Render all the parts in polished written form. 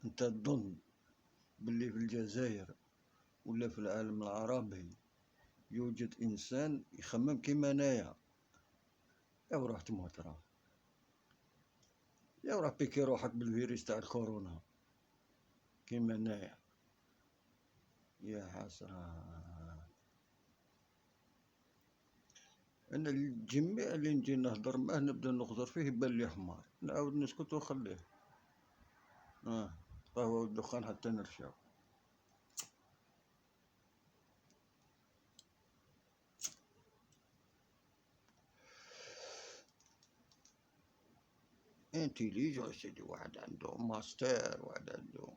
انت تظن باللي في الجزائر ولا في العالم العربي يوجد انسان يخمم كيما انايا؟ يا روح تموت راه، يا روح بيكي روحك بالفيروس تاع الكورونا كيما انايا. يا حسرة. انا الجميع اللي نجي نهضر معاه نبدا نخزر فيه يبان لي حمار، نعاود نسكت ونخليه. قهوة والدخان حتى نرشاو. انتيليجون سيدي، واحد عنده ماستر، واحد عنده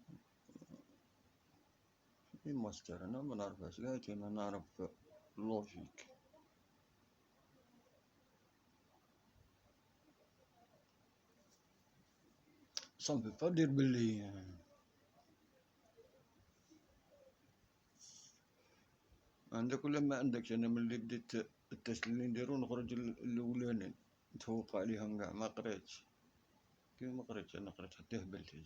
ماستر. انا ما نعرفهاش قالت، انا نعرف لوجيك. صنفي فدير باللي عندك ولا ما عندكش. انا ملي بديت التسجيل اللي نديرو نخرج الاولاني نتفوق عليهم كاع، ما قريتش. كيف ما قريتش؟ انا قريت حتى هبلت.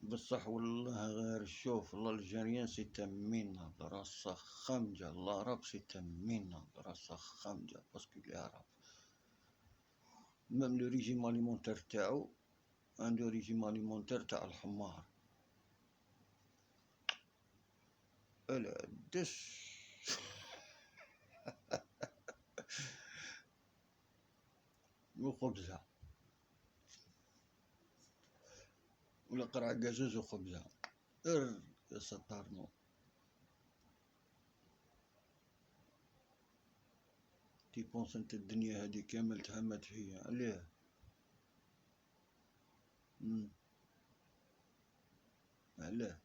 بصح والله غير شوف، الله الجريان سي تمينا براسة خمجة، الله رب سي تمينا براسة خمجة، باسكو يعرف ميم لو ريجيم اليمونتير تاعو عندو ريجيم اليمونتير تاع الحمار. الا دس وخبزة ولا قرع قزوز وخبزة. يا ستارنو. تي بونس انت الدنيا هادي كامل تهمت فيا عليه؟ علاه؟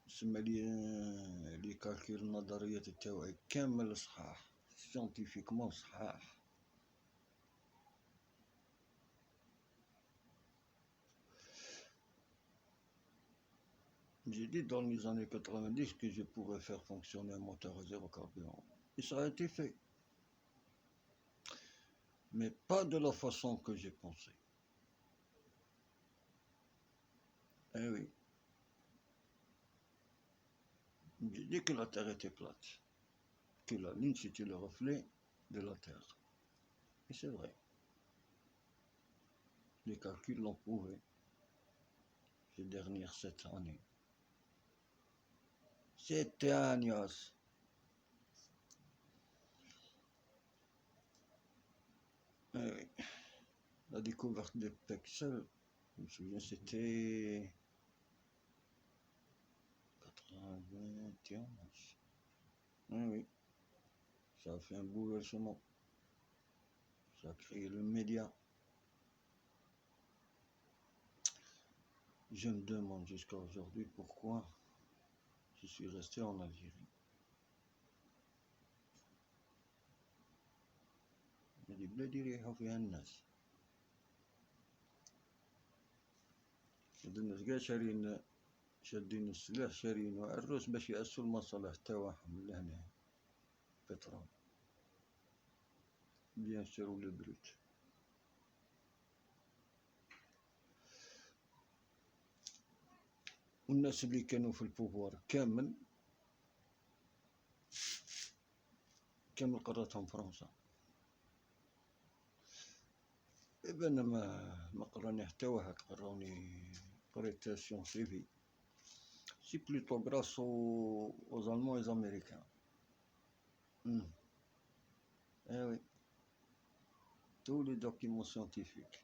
سما لي كالكيل النظريات تاوعي كامل صحاح، سيانتيفيكمون صحاح. J'ai dit dans les années 90 que je pourrais faire fonctionner un moteur à zéro carburant. Et ça a été fait. Mais pas de la façon que j'ai pensé. Eh oui. J'ai dit que la Terre était plate. Que la Lune, c'était le reflet de la Terre. Et c'est vrai. Les calculs l'ont prouvé ces dernières 7 années. 7 años. Eh oui. La découverte des pixels, je me souviens, c'était 91. Eh oui. Ça a fait un bouleversement. Ça a créé le média. Je me demande jusqu'à aujourd'hui pourquoi je suis resté en Algérie. هذه بلادي يريحوا فيها الناس. هاد الناس كاع شادين السلاح، شارين وعروس باش يأسو المصالح تاعهم لهنا. بترول بيان سور ولا بروت. والناس اللي كانوا في البوفوار كامل قراتهم فرنسا. إذا أنا ما قراني حتى واحد، قريت سيونسيفي. سي بلوتو غراس aux Allemands et aux Américains. Eh oui. Tous les documents scientifiques.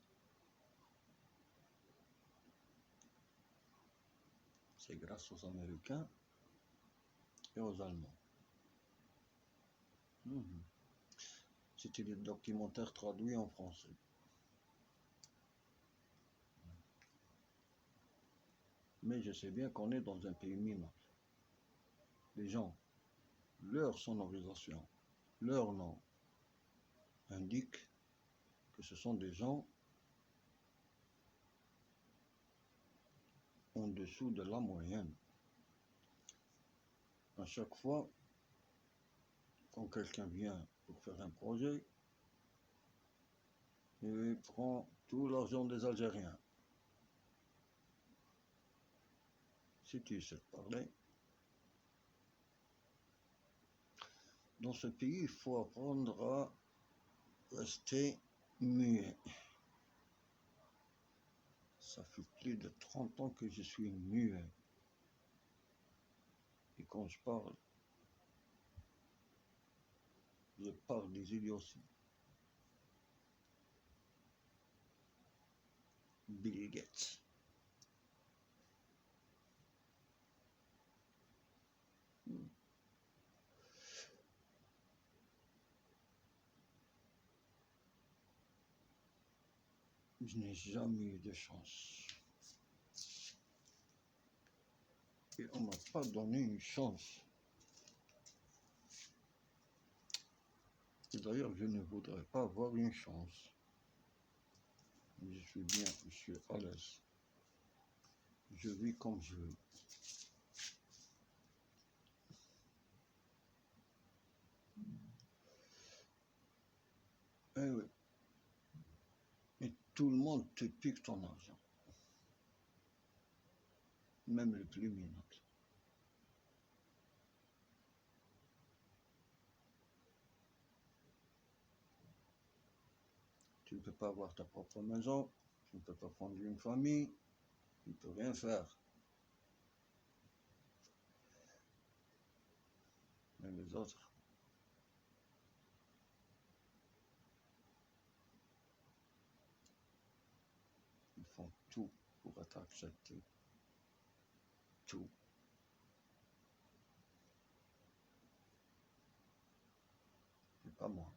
C'est grâce aux Américains et aux Allemands. C'était des documentaires traduits en français. Mais je sais bien qu'on est dans un pays minable. Les gens, leur sonorisation, leur nom indique que ce sont des gens en dessous de la moyenne. À chaque fois quand quelqu'un vient pour faire un projet, il prend tout l'argent des Algériens. Si tu sais parler, dans ce pays, il faut apprendre à rester muet. Ça fait plus de 30 ans que je suis muet. Et quand je parle des idioties. Bill Gates. Je n'ai jamais eu de chance. Et on m'a pas donné une chance. Et d'ailleurs, je ne voudrais pas avoir une chance. Je suis bien, je suis à l'aise. Je vis comme je veux. Eh oui. Et tout le monde te pique ton argent. Même le plus minable. Tu ne peux pas avoir ta propre maison, tu ne peux pas fonder une famille, tu ne peux rien faire. Mais les autres, ils font tout pour être acceptés. Tout. C'est pas moi.